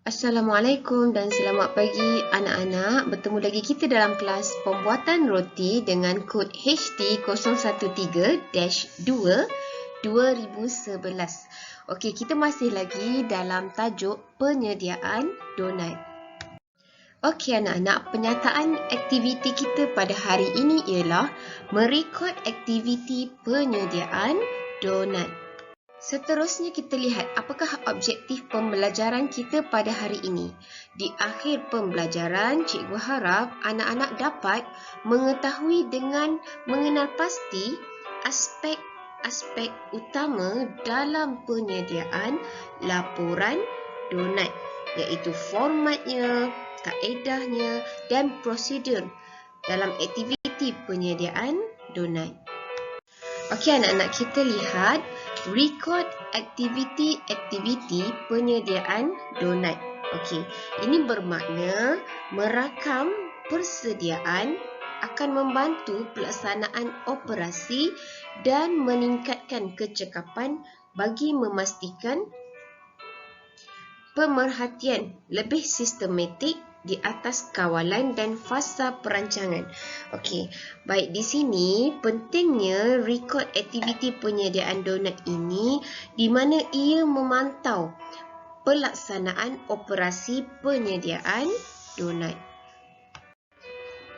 Assalamualaikum dan selamat pagi anak-anak. Bertemu lagi kita dalam kelas pembuatan roti dengan kod HT013-2 2011. Okey, kita masih lagi dalam tajuk penyediaan donat. Okey anak-anak, penyataan aktiviti kita pada hari ini ialah merekod aktiviti penyediaan donat. Seterusnya kita lihat apakah objektif pembelajaran kita pada hari ini. Di akhir pembelajaran, cikgu harap anak-anak dapat mengetahui dengan mengenal pasti aspek-aspek utama dalam penyediaan laporan donat, iaitu formatnya, kaedahnya dan prosedur dalam aktiviti penyediaan donat. Okey anak-anak, kita lihat record aktiviti penyediaan donat. Okey, ini bermakna merakam persediaan akan membantu pelaksanaan operasi dan meningkatkan kecekapan bagi memastikan pemerhatian lebih sistematik di atas kawalan dan fasa perancangan. Okey, baik di sini pentingnya rekod aktiviti penyediaan donat ini di mana ia memantau pelaksanaan operasi penyediaan donat.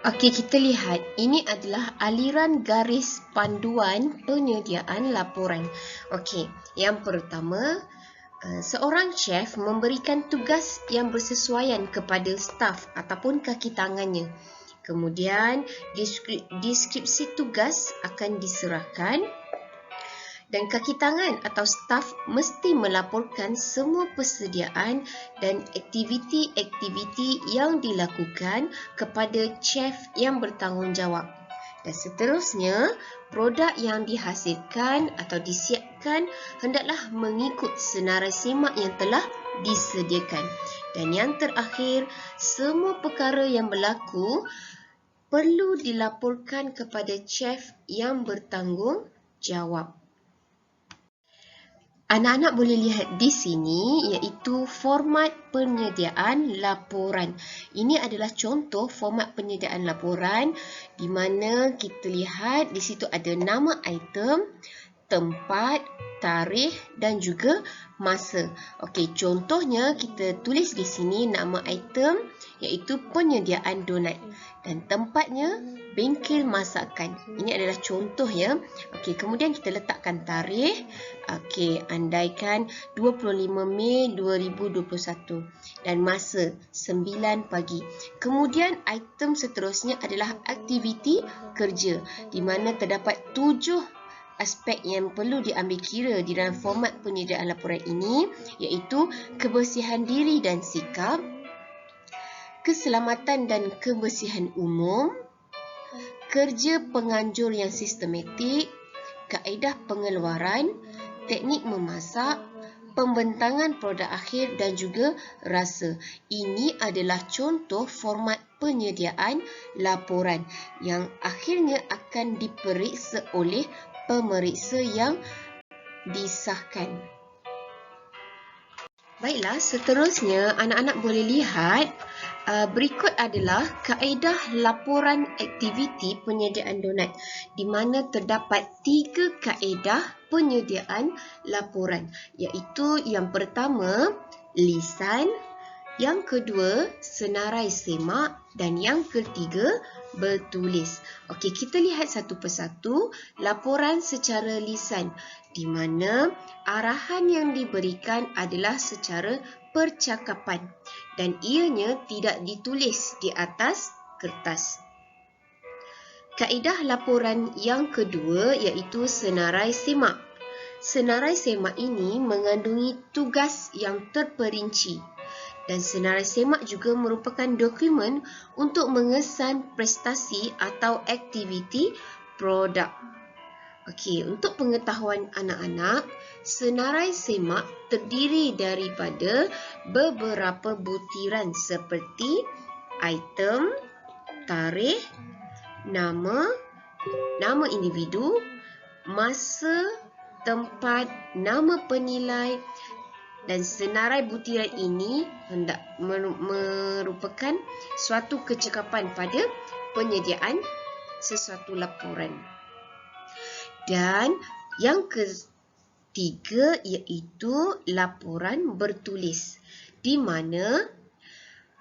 Okey, kita lihat ini adalah aliran garis panduan penyediaan laporan. Okey, yang pertama, seorang chef memberikan tugas yang bersesuaian kepada staf ataupun kaki tangannya. Kemudian, deskripsi tugas akan diserahkan dan kaki tangan atau staf mesti melaporkan semua persediaan dan aktiviti-aktiviti yang dilakukan kepada chef yang bertanggungjawab. Dan seterusnya, produk yang dihasilkan atau disiapkan hendaklah mengikut senarai semak yang telah disediakan. Dan yang terakhir, semua perkara yang berlaku perlu dilaporkan kepada chef yang bertanggungjawab. Anak-anak boleh lihat di sini iaitu format penyediaan laporan. Ini adalah contoh format penyediaan laporan di mana kita lihat di situ ada nama item, tempat, tarikh dan juga masa. Okey, contohnya kita tulis di sini nama item iaitu penyediaan donat dan tempatnya bengkel masakan. Ini adalah contoh ya. Okey, kemudian kita letakkan tarikh. Okey, andaikan 25 Mei 2021 dan masa 9 pagi. Kemudian item seterusnya adalah aktiviti kerja di mana terdapat 7 aspek yang perlu diambil kira di dalam format penyediaan laporan ini, iaitu kebersihan diri dan sikap, keselamatan dan kebersihan umum, kerja penganjur yang sistematik, kaedah pengeluaran, teknik memasak, pembentangan produk akhir dan juga rasa. Ini adalah contoh format penyediaan laporan yang akhirnya akan diperiksa oleh pemeriksa yang disahkan. Baiklah, seterusnya anak-anak boleh lihat berikut adalah kaedah laporan aktiviti penyediaan donat di mana terdapat 3 kaedah penyediaan laporan, iaitu yang pertama lisan, yang kedua senarai semak dan yang ketiga bertulis. Okey, kita lihat satu persatu laporan secara lisan di mana arahan yang diberikan adalah secara percakapan dan ianya tidak ditulis di atas kertas. Kaedah laporan yang kedua iaitu senarai semak. Senarai semak ini mengandungi tugas yang terperinci dan senarai semak juga merupakan dokumen untuk mengesan prestasi atau aktiviti produk. Okey, untuk pengetahuan anak-anak, senarai semak terdiri daripada beberapa butiran seperti item, tarikh, nama individu, masa, tempat, nama penilai Dan senarai butiran ini hendak merupakan suatu kecekapan pada penyediaan sesuatu laporan. Dan yang ketiga iaitu laporan bertulis, di mana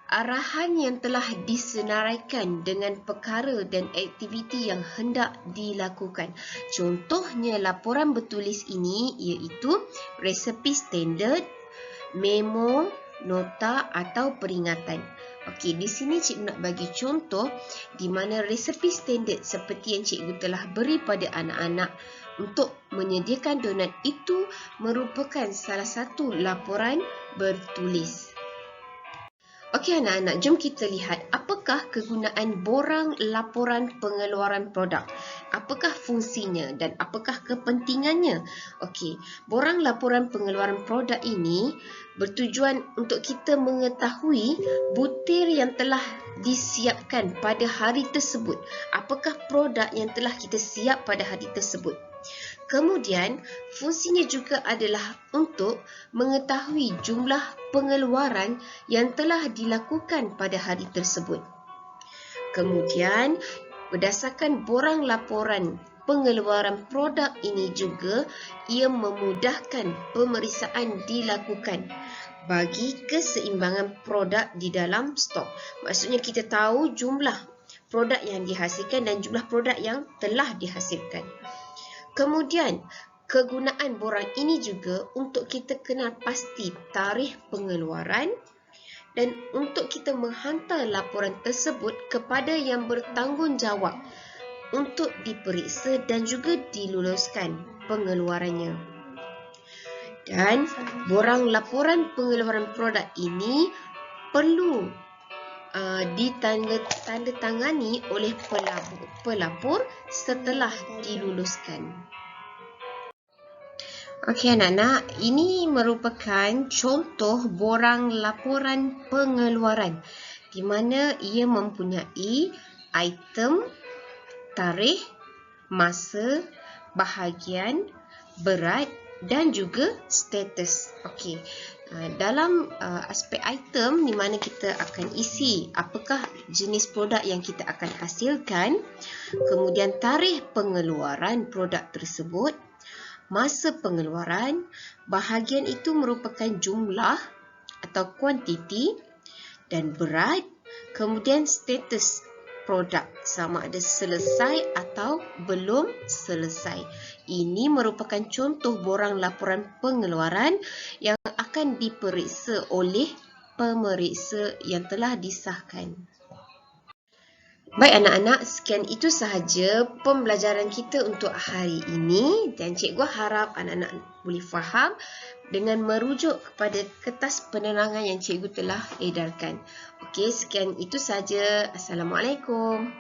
arahan yang telah disenaraikan dengan perkara dan aktiviti yang hendak dilakukan. Contohnya laporan bertulis ini iaitu resepi standard, memo, nota atau peringatan. Okey, di sini cikgu nak bagi contoh di mana resepi standard seperti yang cikgu telah beri pada anak-anak untuk menyediakan donat itu merupakan salah satu laporan bertulis. Okey anak-anak, jom kita lihat apakah kegunaan borang laporan pengeluaran produk. Apakah fungsinya dan apakah kepentingannya? Okey, borang laporan pengeluaran produk ini bertujuan untuk kita mengetahui butir yang telah disiapkan pada hari tersebut. Apakah produk yang telah kita siap pada hari tersebut? Kemudian, fungsinya juga adalah untuk mengetahui jumlah pengeluaran yang telah dilakukan pada hari tersebut. Kemudian, berdasarkan borang laporan pengeluaran produk ini juga, ia memudahkan pemeriksaan dilakukan bagi keseimbangan produk di dalam stok. Maksudnya kita tahu jumlah produk yang dihasilkan dan jumlah produk yang telah dihasilkan. Kemudian, kegunaan borang ini juga untuk kita kenal pasti tarikh pengeluaran dan untuk kita menghantar laporan tersebut kepada yang bertanggungjawab untuk diperiksa dan juga diluluskan pengeluarannya. Dan borang laporan pengeluaran produk ini perlu ditandatangani oleh pelapor setelah diluluskan. Okey anak-anak, ini merupakan contoh borang laporan pengeluaran di mana ia mempunyai item, tarikh, masa, bahagian, berat dan juga status. Okey. Dalam aspek item di mana kita akan isi apakah jenis produk yang kita akan hasilkan, kemudian tarikh pengeluaran produk tersebut, masa pengeluaran, bahagian itu merupakan jumlah atau kuantiti dan berat, kemudian status produk sama ada selesai atau belum selesai. Ini merupakan contoh borang laporan pengeluaran yang akan diperiksa oleh pemeriksa yang telah disahkan. Baik anak-anak, sekian itu sahaja pembelajaran kita untuk hari ini dan cikgu harap anak-anak boleh faham dengan merujuk kepada kertas penerangan yang cikgu telah edarkan. Okey, sekian itu sahaja. Assalamualaikum.